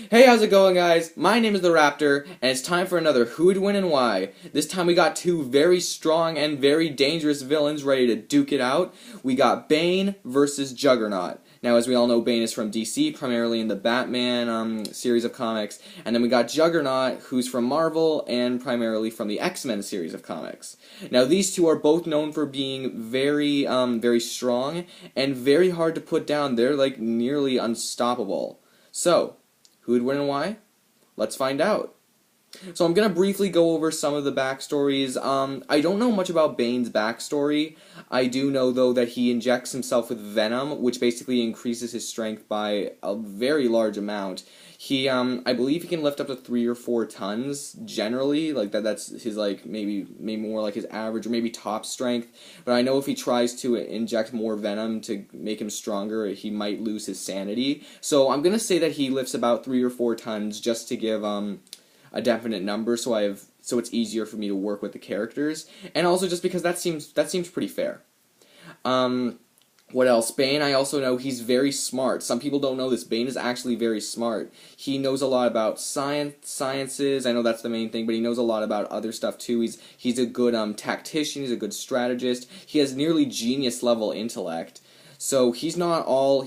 Hey, how's it going, guys? My name is the Raptor, and it's time for another Who'd Win and Why. This time we got two very strong and very dangerous villains ready to duke it out. We got Bane versus Juggernaut. Now, as we all know, Bane is from DC, primarily in the Batman series of comics, and then we got Juggernaut, who's from Marvel, and primarily from the XMen series of comics. Now, these two are both known for being very strong and very hard to put down. They're like nearly unstoppable. So, who would win and why? Let's find out. So I'm going to briefly go over some of the backstories. I don't know much about Bane's backstory. I do know, though, that he injects himself with venom, which basically increases his strength by a very large amount. I believe he can lift up to 3 or 4 tons, generally. Like, that's his, like, maybe more like his average, or maybe top strength. But I know if he tries to inject more venom to make him stronger, he might lose his sanity. So I'm going to say that he lifts about 3 or 4 tons, just to give, a definite number, so it's easier for me to work with the characters, and also just because that seems pretty fair. What else? Bane, I also know he's very smart. Some people don't know this. Bane is actually very smart. He knows a lot about sciences. I know that's the main thing, but he knows a lot about other stuff too. He's a good tactician. He's a good strategist. He has nearly genius level intellect. So he's not all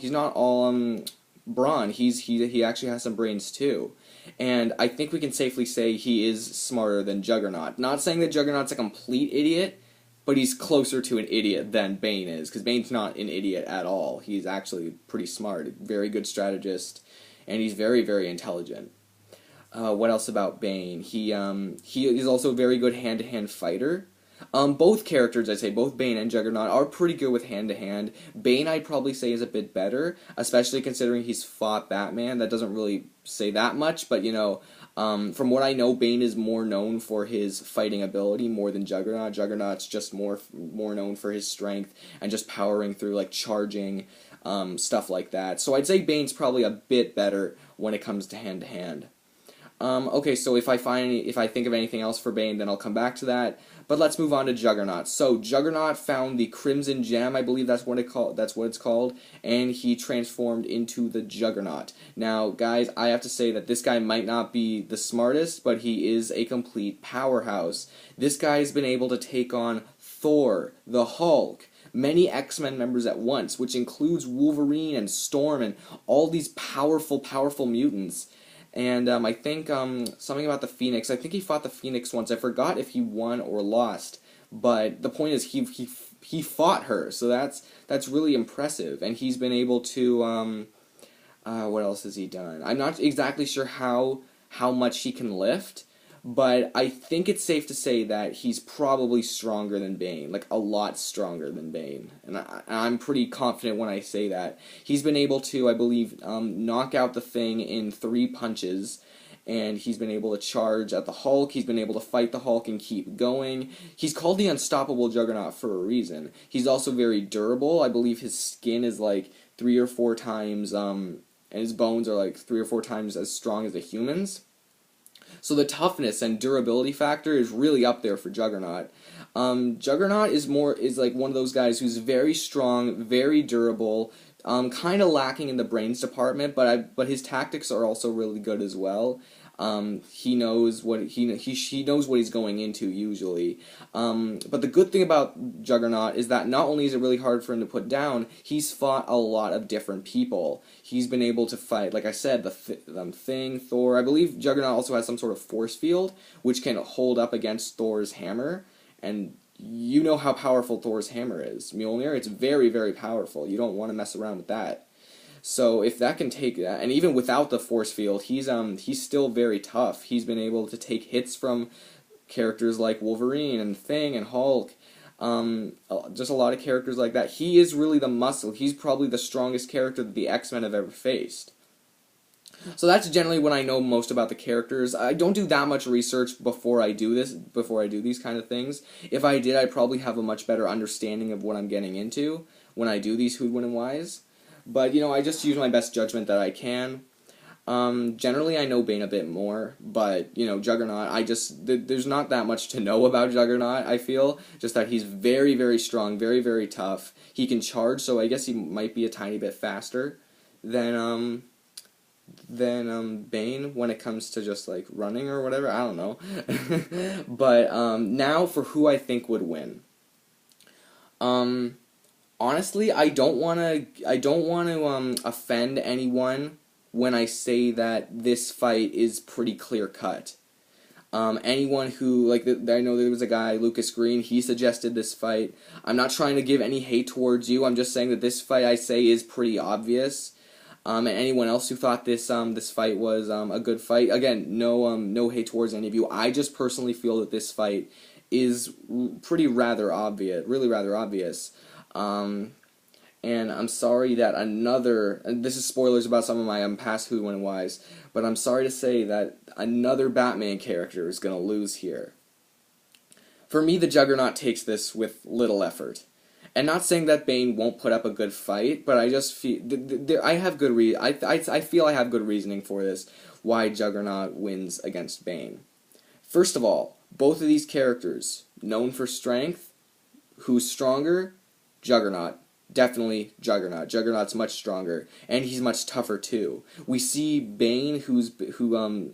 brawn. He actually has some brains too. And I think we can safely say he is smarter than Juggernaut. Not saying that Juggernaut's a complete idiot, but he's closer to an idiot than Bane is, because Bane's not an idiot at all. He's actually pretty smart, very good strategist, and he's very intelligent. What else about Bane? He is also a very good hand-to-hand fighter. Both characters, I'd say, both Bane and Juggernaut, are pretty good with hand-to-hand. Bane, I'd probably say, is a bit better, especially considering he's fought Batman. That doesn't really say that much, but, from what I know, Bane is more known for his fighting ability more than Juggernaut. Juggernaut's just more known for his strength and just powering through, like, charging, stuff like that. So I'd say Bane's probably a bit better when it comes to hand-to-hand. Okay, so if I think of anything else for Bane, then I'll come back to that. But let's move on to Juggernaut. So Juggernaut found the Crimson Gem, I believe that's what it's called, and he transformed into the Juggernaut. Now, guys, I have to say that this guy might not be the smartest, but he is a complete powerhouse. This guy's been able to take on Thor, the Hulk, many X-Men members at once, which includes Wolverine and Storm and all these powerful mutants. And I think something about the Phoenix. I think he fought the Phoenix once. I forgot if he won or lost. But the point is, he fought her. So that's really impressive. And he's been able to what else has he done? I'm not exactly sure how much he can lift. But I think it's safe to say that he's probably stronger than Bane, like a lot stronger than Bane. And I'm pretty confident when I say that. He's been able to, I believe, knock out the Thing in 3 punches, and he's been able to charge at the Hulk. He's been able to fight the Hulk and keep going. He's called the Unstoppable Juggernaut for a reason. He's also very durable. I believe his skin is like 3 or 4 times, and his bones are like 3 or 4 times as strong as a human's. So the toughness and durability factor is really up there for Juggernaut. Juggernaut is like one of those guys who's very strong, very durable, kind of lacking in the brains department, but his tactics are also really good as well. He knows what he knows what he's going into usually. But the good thing about Juggernaut is that not only is it really hard for him to put down, he's fought a lot of different people. He's been able to fight, like I said, the Thing, Thor. I believe Juggernaut also has some sort of force field, which can hold up against Thor's hammer. And you know how powerful Thor's hammer is. Mjolnir, it's very powerful. You don't want to mess around with that. So if that can take that, and even without the force field, he's still very tough. He's been able to take hits from characters like Wolverine and Thing and Hulk, just a lot of characters like that. He is really the muscle. He's probably the strongest character that the X-Men have ever faced. So that's generally what I know most about the characters. I don't do that much research before I do these kind of things. If I did, I'd probably have a much better understanding of what I'm getting into when I do these Who'd Win and Whys. But, I just use my best judgment that I can. Generally, I know Bane a bit more, but, Juggernaut, there's not that much to know about Juggernaut, I feel. Just that he's very strong, very tough. He can charge, so I guess he might be a tiny bit faster than than Bane when it comes to just like running or whatever. I don't know. But now for who I think would win. Honestly, I don't want to offend anyone when I say that this fight is pretty clear cut. Anyone who, like, I know there was a guy, Lucas Green, he suggested this fight. I'm not trying to give any hate towards you, I'm just saying that this fight, I say, is pretty obvious. And anyone else who thought this fight was a good fight, again, no hate towards any of you. I just personally feel that this fight is rather obvious, really rather obvious. And I'm sorry that and this is spoilers about some of my past Who, When, and Whys, but I'm sorry to say that another Batman character is going to lose here. For me, the Juggernaut takes this with little effort. And not saying that Bane won't put up a good fight, but I just feel, I feel I have good reasoning for this, why Juggernaut wins against Bane. First of all, both of these characters, known for strength, who's stronger? Juggernaut. Definitely Juggernaut. Juggernaut's much stronger, and he's much tougher too. We see Bane, who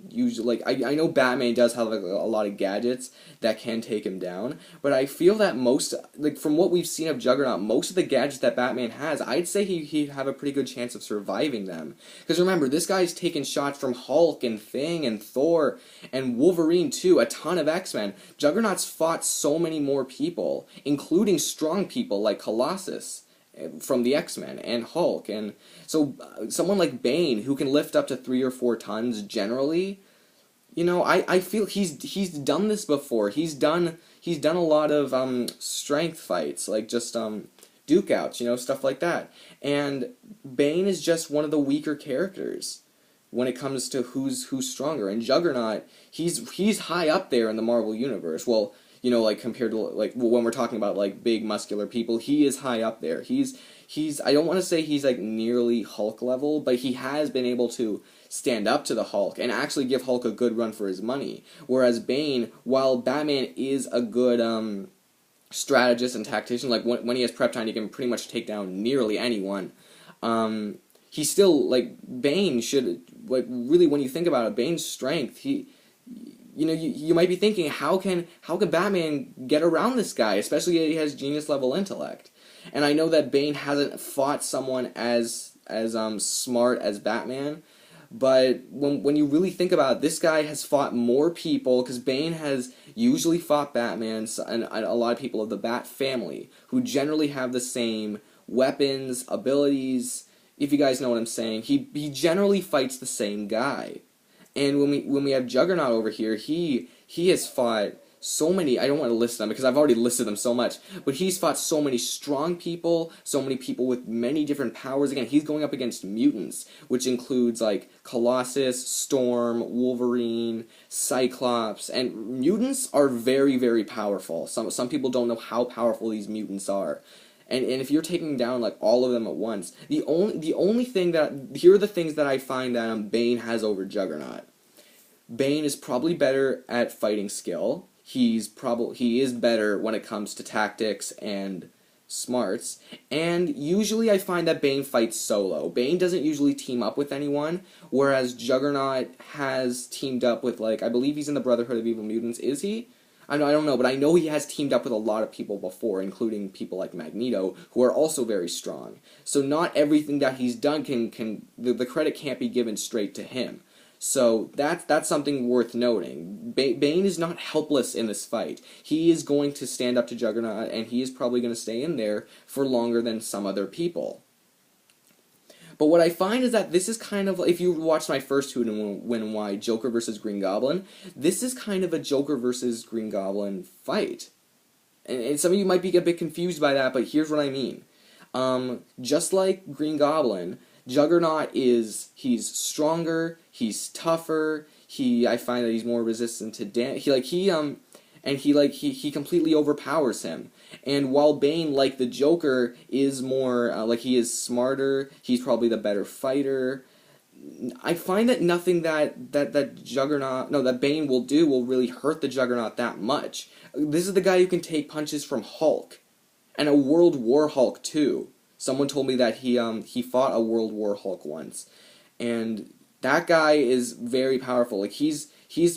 usually, like, I know Batman does have like a lot of gadgets that can take him down, but I feel that most, like, from what we've seen of Juggernaut, most of the gadgets that Batman has, I'd say he'd have a pretty good chance of surviving them. Because remember, this guy's taken shots from Hulk and Thing and Thor and Wolverine too, a ton of X-Men. Juggernaut's fought so many more people, including strong people like Colossus from the X-Men and Hulk, and so someone like Bane, who can lift up to 3 or 4 tons generally, I feel he's done this before. He's done a lot of strength fights, like just duke outs, stuff like that. And Bane is just one of the weaker characters when it comes to who's stronger. And Juggernaut, he's high up there in the Marvel universe. Well, like, compared to, like, when we're talking about, like, big muscular people, he is high up there. He's I don't want to say he's, like, nearly Hulk level, but he has been able to stand up to the Hulk and actually give Hulk a good run for his money. Whereas Bane, while Batman is a good strategist and tactician, like, when he has prep time, he can pretty much take down nearly anyone. He's still, like, Bane should, like, really, when you think about it, Bane's strength, you might be thinking, how can Batman get around this guy, especially if he has genius level intellect? And I know that Bane hasn't fought someone as smart as Batman, but when you really think about it, this guy has fought more people, because Bane has usually fought Batman and a lot of people of the Bat family, who generally have the same weapons, abilities. If you guys know what I'm saying, he generally fights the same guy. And when we have Juggernaut over here, he has fought so many, I don't want to list them because I've already listed them so much, but he's fought so many strong people, so many people with many different powers. Again, he's going up against mutants, which includes, like, Colossus, Storm, Wolverine, Cyclops, and mutants are very, very powerful. Some people don't know how powerful these mutants are. And if you're taking down, like, all of them at once, the only thing here are the things that I find that Bane has over Juggernaut. Bane is probably better at fighting skill. He is better when it comes to tactics and smarts. And usually I find that Bane fights solo. Bane doesn't usually team up with anyone, whereas Juggernaut has teamed up with, like, I believe he's in the Brotherhood of Evil Mutants. Is he? I don't know, but I know he has teamed up with a lot of people before, including people like Magneto, who are also very strong. So not everything that he's done the credit can't be given straight to him. So that's something worth noting. Bane is not helpless in this fight. He is going to stand up to Juggernaut, and he is probably going to stay in there for longer than some other people. But what I find is that this is kind of, if you watched my first Who, When, and Why, Joker versus Green Goblin, this is kind of a Joker versus Green Goblin fight. And some of you might be a bit confused by that, but here's what I mean. Just like Green Goblin, Juggernaut he's stronger, he's tougher, I find that he's more resistant to damage, he completely overpowers him. And while Bane, like the Joker, is more, he is smarter, he's probably the better fighter, I find that nothing that Bane will do will really hurt the Juggernaut that much. This is the guy who can take punches from Hulk, and a World War Hulk too. Someone told me that he fought a World War Hulk once, and that guy is very powerful. Like, he's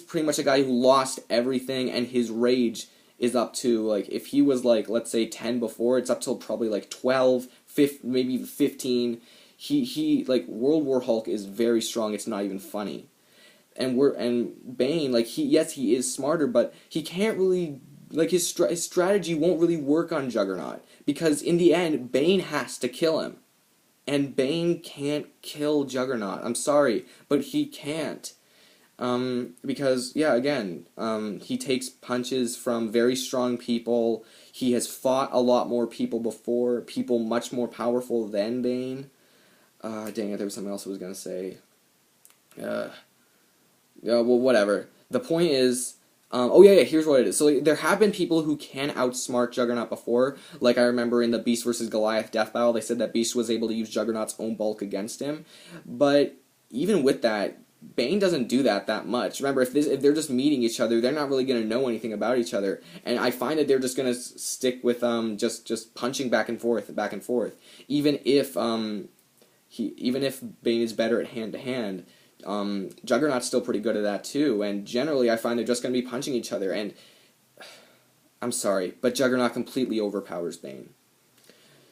pretty much a guy who lost everything, and his rage is up to, like, if he was, like, let's say 10 before, it's up till probably, like, 12, 15, maybe even 15. He like, World War Hulk is very strong. It's not even funny. And Bane, like, he is smarter, but he can't really, like, his strategy won't really work on Juggernaut, because in the end, Bane has to kill him. And Bane can't kill Juggernaut. I'm sorry, but he can't. Because, yeah, again, he takes punches from very strong people. He has fought a lot more people before, people much more powerful than Bane. Dang it, there was something else I was gonna say. Yeah, well, whatever. The point is, oh yeah, here's what it is. So, like, there have been people who can outsmart Juggernaut before. Like, I remember in the Beast versus Goliath death battle, they said that Beast was able to use Juggernaut's own bulk against him. But even with that, Bane doesn't do that much. Remember, if they're just meeting each other, they're not really going to know anything about each other. And I find that they're just going to stick with just punching back and forth. Even if Bane is better at hand to hand, Juggernaut's still pretty good at that too. And generally, I find they're just going to be punching each other. And I'm sorry, but Juggernaut completely overpowers Bane.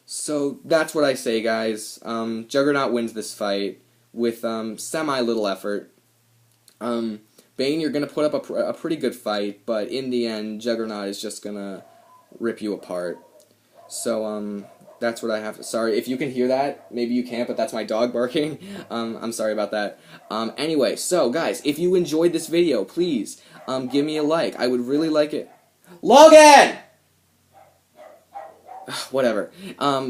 So that's what I say, guys. Juggernaut wins this fight with semi-little effort. Bane, you're going to put up a pretty good fight, but in the end, Juggernaut is just going to rip you apart. So, that's what I have to... Sorry, if you can hear that, maybe you can't, but that's my dog barking. I'm sorry about that. Anyway, so, guys, if you enjoyed this video, please, give me a like. I would really like it. Logan! Whatever.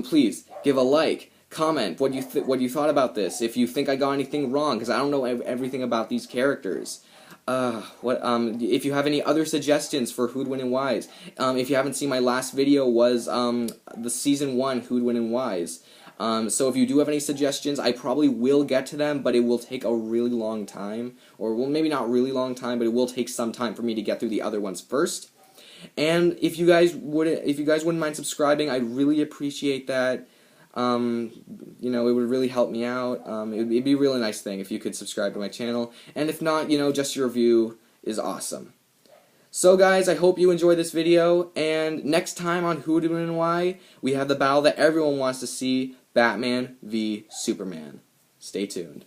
Please, give a like. Comment what you thought about this. If you think I got anything wrong, because I don't know everything about these characters. If you have any other suggestions for Who'd Win and Whys. If you haven't seen, my last video was the Season 1 Who'd Win and Whys. So if you do have any suggestions, I probably will get to them, but it will take a really long time. Or, well, maybe not really long time, but it will take some time for me to get through the other ones first. And if you guys wouldn't mind subscribing, I'd really appreciate that. You know, it would really help me out. It'd be a really nice thing if you could subscribe to my channel. And if not, you know, just your review is awesome. So, guys, I hope you enjoyed this video. And next time on Who Win and Why, we have the battle that everyone wants to see, Batman v Superman. Stay tuned.